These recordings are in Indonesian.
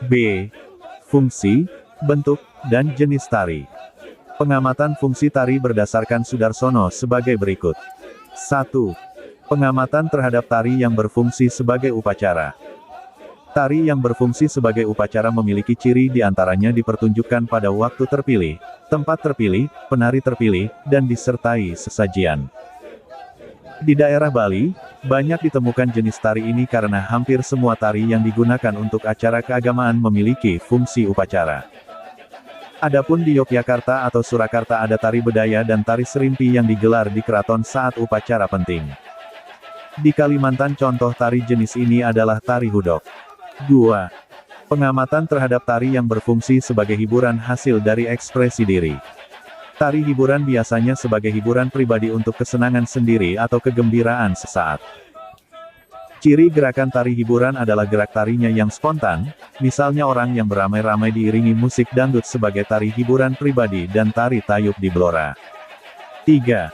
B. Fungsi, bentuk, dan jenis tari. Pengamatan fungsi tari berdasarkan Sudarsono sebagai berikut. 1. Pengamatan terhadap tari yang berfungsi sebagai upacara. Tari yang berfungsi sebagai upacara memiliki ciri diantaranya dipertunjukkan pada waktu terpilih, tempat terpilih, penari terpilih, dan disertai sesajian. Di daerah Bali, banyak ditemukan jenis tari ini karena hampir semua tari yang digunakan untuk acara keagamaan memiliki fungsi upacara. Adapun di Yogyakarta atau Surakarta ada tari bedaya dan tari serimpi yang digelar di keraton saat upacara penting. Di Kalimantan contoh tari jenis ini adalah tari hudok. 2. Pengamatan terhadap tari yang berfungsi sebagai hiburan hasil dari ekspresi diri. Tari hiburan biasanya sebagai hiburan pribadi untuk kesenangan sendiri atau kegembiraan sesaat. Ciri gerakan tari hiburan adalah gerak tarinya yang spontan, misalnya orang yang beramai-ramai diiringi musik dangdut sebagai tari hiburan pribadi dan tari tayub di Blora. 3.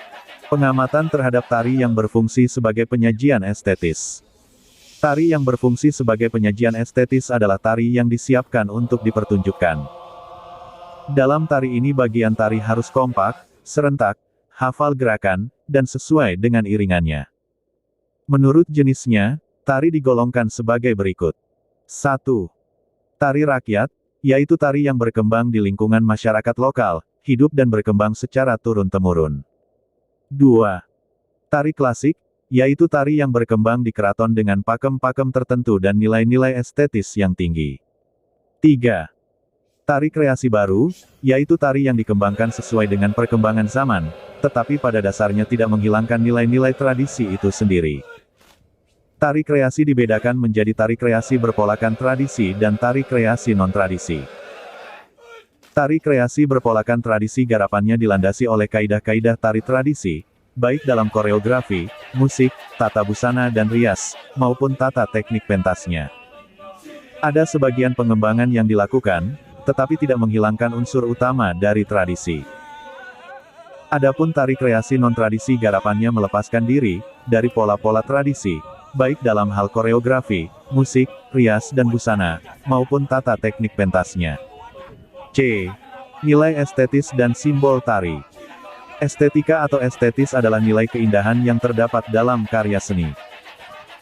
Pengamatan terhadap tari yang berfungsi sebagai penyajian estetis. Tari yang berfungsi sebagai penyajian estetis adalah tari yang disiapkan untuk dipertunjukkan. Dalam tari ini bagian tari harus kompak, serentak, hafal gerakan, dan sesuai dengan iringannya. Menurut jenisnya, tari digolongkan sebagai berikut. 1. Tari rakyat, yaitu tari yang berkembang di lingkungan masyarakat lokal, hidup dan berkembang secara turun-temurun. 2. Tari klasik, yaitu tari yang berkembang di keraton dengan pakem-pakem tertentu dan nilai-nilai estetis yang tinggi. 3. Tari kreasi baru, yaitu tari yang dikembangkan sesuai dengan perkembangan zaman, tetapi pada dasarnya tidak menghilangkan nilai-nilai tradisi itu sendiri. Tari kreasi dibedakan menjadi tari kreasi berpolakan tradisi dan tari kreasi non-tradisi. Tari kreasi berpolakan tradisi garapannya dilandasi oleh kaidah-kaidah tari tradisi, baik dalam koreografi, musik, tata busana dan rias, maupun tata teknik pentasnya. Ada sebagian pengembangan yang dilakukan, tetapi tidak menghilangkan unsur utama dari tradisi. Adapun tari kreasi non-tradisi garapannya melepaskan diri dari pola-pola tradisi, baik dalam hal koreografi, musik, rias dan busana, maupun tata teknik pentasnya. C. Nilai estetis dan simbol tari. Estetika atau estetis adalah nilai keindahan yang terdapat dalam karya seni.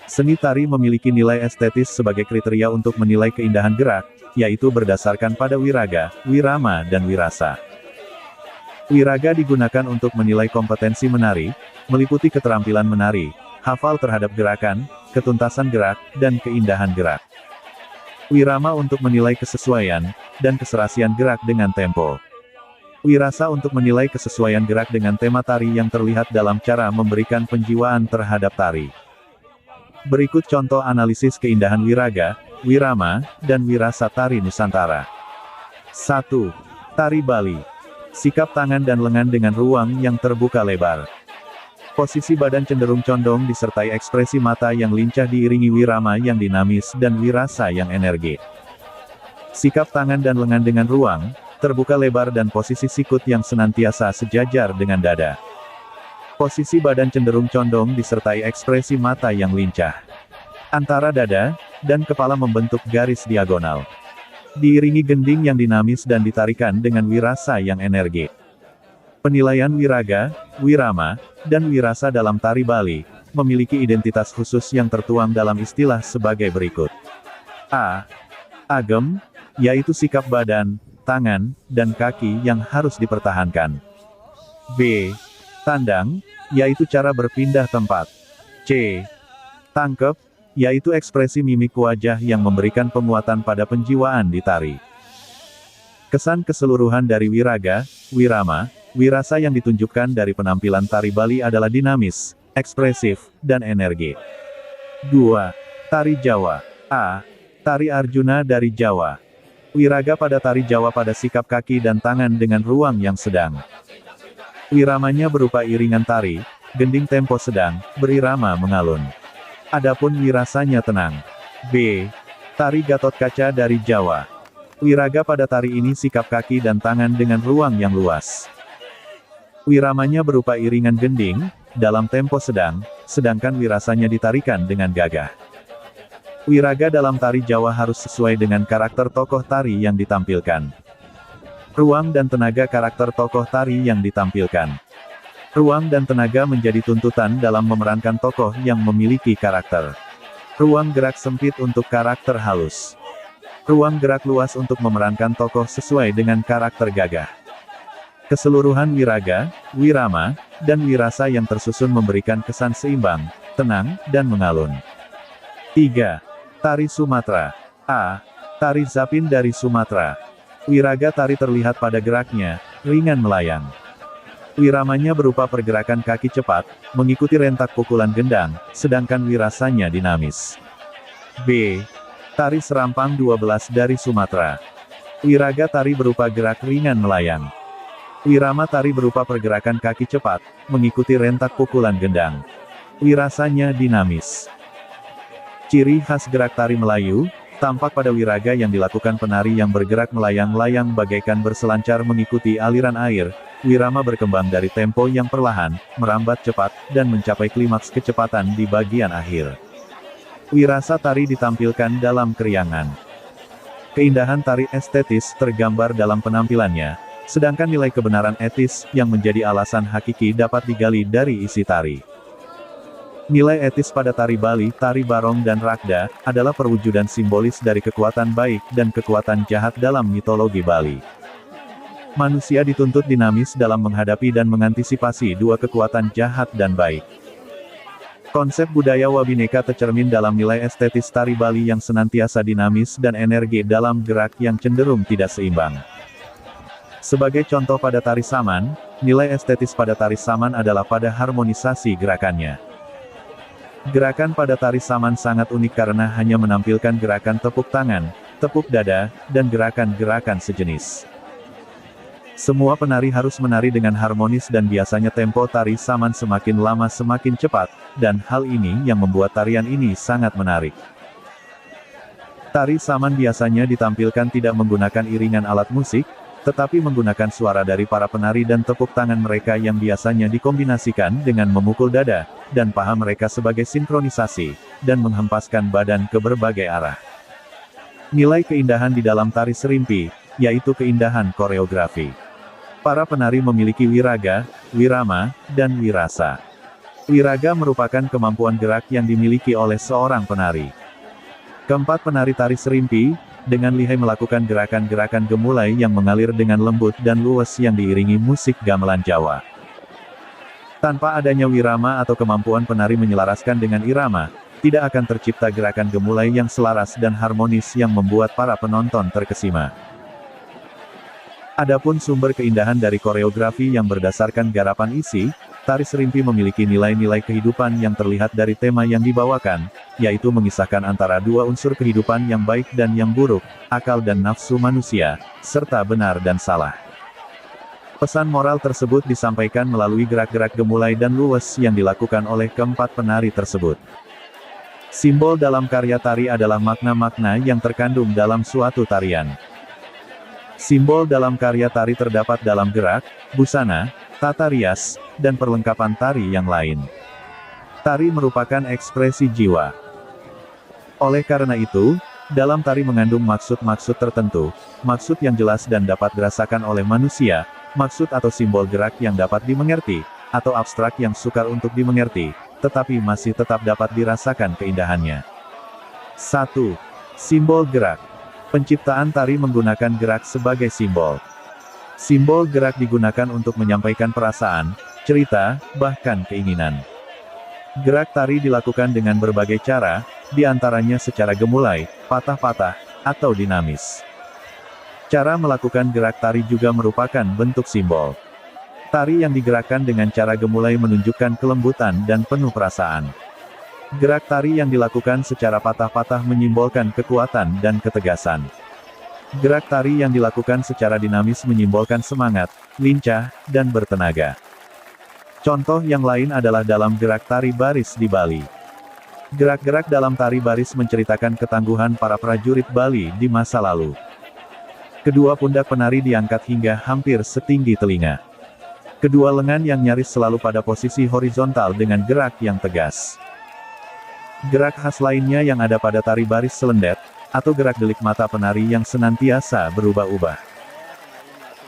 Seni tari memiliki nilai estetis sebagai kriteria untuk menilai keindahan gerak, yaitu berdasarkan pada wiraga, wirama dan wirasa. Wiraga digunakan untuk menilai kompetensi menari, meliputi keterampilan menari, hafal terhadap gerakan, ketuntasan gerak, dan keindahan gerak. Wirama untuk menilai kesesuaian, dan keserasian gerak dengan tempo. Wirasa untuk menilai kesesuaian gerak dengan tema tari yang terlihat dalam cara memberikan penjiwaan terhadap tari. Berikut contoh analisis keindahan wiraga, wirama, dan wirasa tari Nusantara. 1. Tari Bali. Sikap tangan dan lengan dengan ruang yang terbuka lebar. Posisi badan cenderung condong disertai ekspresi mata yang lincah diiringi wirama yang dinamis dan wirasa yang energik. Sikap tangan dan lengan dengan ruang, terbuka lebar dan posisi sikut yang senantiasa sejajar dengan dada. Posisi badan cenderung condong disertai ekspresi mata yang lincah. Antara dada dan kepala membentuk garis diagonal. Diiringi gending yang dinamis dan ditarikan dengan wirasa yang energik. Penilaian wiraga, wirama, dan wirasa dalam tari Bali, memiliki identitas khusus yang tertuang dalam istilah sebagai berikut. A. Agem, yaitu sikap badan, tangan, dan kaki yang harus dipertahankan. B. Tandang, yaitu cara berpindah tempat. C. Tangkep, yaitu ekspresi mimik wajah yang memberikan penguatan pada penjiwaan di tari. Kesan keseluruhan dari wiraga, wirama, wirasa yang ditunjukkan dari penampilan tari Bali adalah dinamis, ekspresif, dan energi. 2. Tari Jawa. A. Tari Arjuna dari Jawa. Wiraga pada tari Jawa pada sikap kaki dan tangan dengan ruang yang sedang. Wiramanya berupa iringan tari, gending tempo sedang, berirama mengalun. Adapun wirasanya tenang. B. Tari Gatotkaca dari Jawa. Wiraga pada tari ini sikap kaki dan tangan dengan ruang yang luas. Wiramanya berupa iringan gending, dalam tempo sedang, sedangkan wirasanya ditarikan dengan gagah. Wiraga dalam tari Jawa harus sesuai dengan karakter tokoh tari yang ditampilkan. Ruang dan tenaga karakter tokoh tari yang ditampilkan. Ruang dan tenaga menjadi tuntutan dalam memerankan tokoh yang memiliki karakter. Ruang gerak sempit untuk karakter halus. Ruang gerak luas untuk memerankan tokoh sesuai dengan karakter gagah. Keseluruhan wiraga, wirama, dan wirasa yang tersusun memberikan kesan seimbang, tenang, dan mengalun. 3. Tari Sumatera. A. Tari Zapin dari Sumatera. Wiraga tari terlihat pada geraknya, ringan melayang. Wiramanya berupa pergerakan kaki cepat, mengikuti rentak pukulan gendang, sedangkan wirasanya dinamis. B. Tari Serampang 12 dari Sumatera. Wiraga tari berupa gerak ringan melayang. Wirama tari berupa pergerakan kaki cepat, mengikuti rentak pukulan gendang. Wirasanya dinamis. Ciri khas gerak tari Melayu, tampak pada wiraga yang dilakukan penari yang bergerak melayang-layang bagaikan berselancar mengikuti aliran air. Wirama berkembang dari tempo yang perlahan, merambat cepat, dan mencapai klimaks kecepatan di bagian akhir. Wirasa tari ditampilkan dalam keriangan. Keindahan tari estetis tergambar dalam penampilannya, sedangkan nilai kebenaran etis yang menjadi alasan hakiki dapat digali dari isi tari. Nilai etis pada tari Bali, tari Barong dan Rakda, adalah perwujudan simbolis dari kekuatan baik dan kekuatan jahat dalam mitologi Bali. Manusia dituntut dinamis dalam menghadapi dan mengantisipasi dua kekuatan jahat dan baik. Konsep budaya Wabineka tercermin dalam nilai estetis tari Bali yang senantiasa dinamis dan energi dalam gerak yang cenderung tidak seimbang. Sebagai contoh pada tari Saman, nilai estetis pada tari Saman adalah pada harmonisasi gerakannya. Gerakan pada tari Saman sangat unik karena hanya menampilkan gerakan tepuk tangan, tepuk dada, dan gerakan-gerakan sejenis. Semua penari harus menari dengan harmonis dan biasanya tempo tari Saman semakin lama semakin cepat, dan hal ini yang membuat tarian ini sangat menarik. Tari Saman biasanya ditampilkan tidak menggunakan iringan alat musik, tetapi menggunakan suara dari para penari dan tepuk tangan mereka yang biasanya dikombinasikan dengan memukul dada, dan paha mereka sebagai sinkronisasi, dan menghempaskan badan ke berbagai arah. Nilai keindahan di dalam tari serimpi, yaitu keindahan koreografi. Para penari memiliki wiraga, wirama, dan wirasa. Wiraga merupakan kemampuan gerak yang dimiliki oleh seorang penari. Keempat penari tari serimpi, dengan lihai melakukan gerakan-gerakan gemulai yang mengalir dengan lembut dan luwes yang diiringi musik gamelan Jawa. Tanpa adanya wirama atau kemampuan penari menyelaraskan dengan irama, tidak akan tercipta gerakan gemulai yang selaras dan harmonis yang membuat para penonton terkesima. Adapun sumber keindahan dari koreografi yang berdasarkan garapan isi, tari serimpi memiliki nilai-nilai kehidupan yang terlihat dari tema yang dibawakan, yaitu mengisahkan antara dua unsur kehidupan yang baik dan yang buruk, akal dan nafsu manusia, serta benar dan salah. Pesan moral tersebut disampaikan melalui gerak-gerak gemulai dan luwes yang dilakukan oleh keempat penari tersebut. Simbol dalam karya tari adalah makna-makna yang terkandung dalam suatu tarian. Simbol dalam karya tari terdapat dalam gerak, busana, tata rias, dan perlengkapan tari yang lain. Tari merupakan ekspresi jiwa. Oleh karena itu, dalam tari mengandung maksud-maksud tertentu, maksud yang jelas dan dapat dirasakan oleh manusia, maksud atau simbol gerak yang dapat dimengerti, atau abstrak yang sukar untuk dimengerti, tetapi masih tetap dapat dirasakan keindahannya. 1. Simbol gerak. Penciptaan tari menggunakan gerak sebagai simbol. Simbol gerak digunakan untuk menyampaikan perasaan, cerita, bahkan keinginan. Gerak tari dilakukan dengan berbagai cara, di antaranya secara gemulai, patah-patah, atau dinamis. Cara melakukan gerak tari juga merupakan bentuk simbol. Tari yang digerakkan dengan cara gemulai menunjukkan kelembutan dan penuh perasaan. Gerak tari yang dilakukan secara patah-patah menyimbolkan kekuatan dan ketegasan. Gerak tari yang dilakukan secara dinamis menyimbolkan semangat, lincah, dan bertenaga. Contoh yang lain adalah dalam gerak tari baris di Bali. Gerak-gerak dalam tari baris menceritakan ketangguhan para prajurit Bali di masa lalu. Kedua pundak penari diangkat hingga hampir setinggi telinga. Kedua lengan yang nyaris selalu pada posisi horizontal dengan gerak yang tegas. Gerak khas lainnya yang ada pada tari baris selendet, atau gerak delik mata penari yang senantiasa berubah-ubah.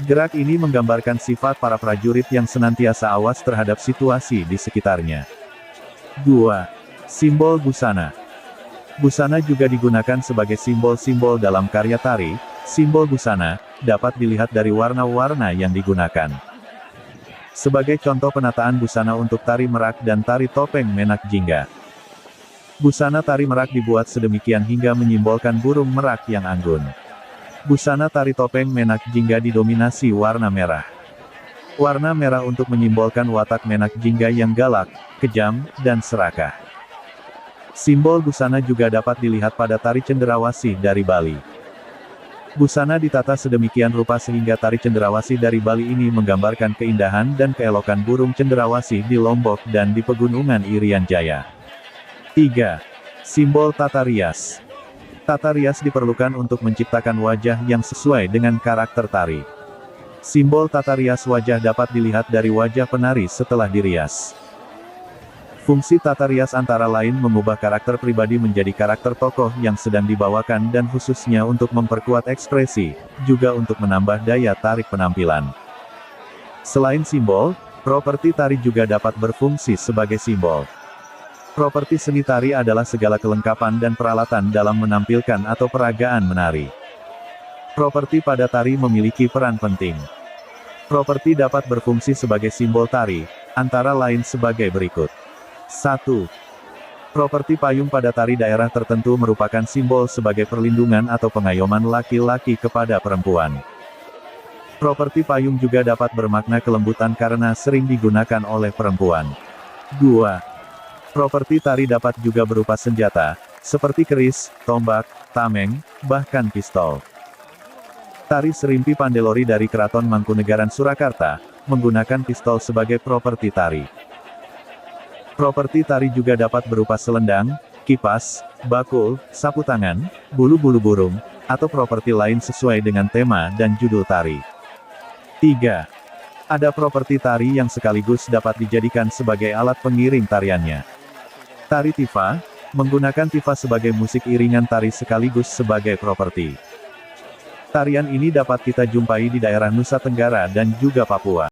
Gerak ini menggambarkan sifat para prajurit yang senantiasa awas terhadap situasi di sekitarnya. 2. Simbol busana. Busana juga digunakan sebagai simbol-simbol dalam karya tari. Simbol busana dapat dilihat dari warna-warna yang digunakan. Sebagai contoh penataan busana untuk tari merak dan tari topeng menak jingga. Busana tari merak dibuat sedemikian hingga menyimbolkan burung merak yang anggun. Busana tari topeng menak jingga didominasi warna merah. Warna merah untuk menyimbolkan watak menak jingga yang galak, kejam, dan serakah. Simbol busana juga dapat dilihat pada tari cendrawasih dari Bali. Busana ditata sedemikian rupa sehingga tari cendrawasih dari Bali ini menggambarkan keindahan dan keelokan burung cendrawasih di Lombok dan di pegunungan Irian Jaya. 3. Simbol tata rias. Tata rias diperlukan untuk menciptakan wajah yang sesuai dengan karakter tari. Simbol tata rias wajah dapat dilihat dari wajah penari setelah dirias. Fungsi tata rias antara lain mengubah karakter pribadi menjadi karakter tokoh yang sedang dibawakan dan khususnya untuk memperkuat ekspresi, juga untuk menambah daya tarik penampilan. Selain simbol, properti tari juga dapat berfungsi sebagai simbol. Properti seni tari adalah segala kelengkapan dan peralatan dalam menampilkan atau peragaan menari. Properti pada tari memiliki peran penting. Properti dapat berfungsi sebagai simbol tari, antara lain sebagai berikut. 1. Properti payung pada tari daerah tertentu merupakan simbol sebagai perlindungan atau pengayoman laki-laki kepada perempuan. Properti payung juga dapat bermakna kelembutan karena sering digunakan oleh perempuan. 2. Properti tari dapat juga berupa senjata, seperti keris, tombak, tameng, bahkan pistol. Tari Serimpi Pandelori dari Keraton Mangkunegaran Surakarta, menggunakan pistol sebagai properti tari. Properti tari juga dapat berupa selendang, kipas, bakul, sapu tangan, bulu-bulu burung, atau properti lain sesuai dengan tema dan judul tari. 3. Ada properti tari yang sekaligus dapat dijadikan sebagai alat pengiring tariannya. Tari tifa, menggunakan tifa sebagai musik iringan tari sekaligus sebagai properti. Tarian ini dapat kita jumpai di daerah Nusa Tenggara dan juga Papua.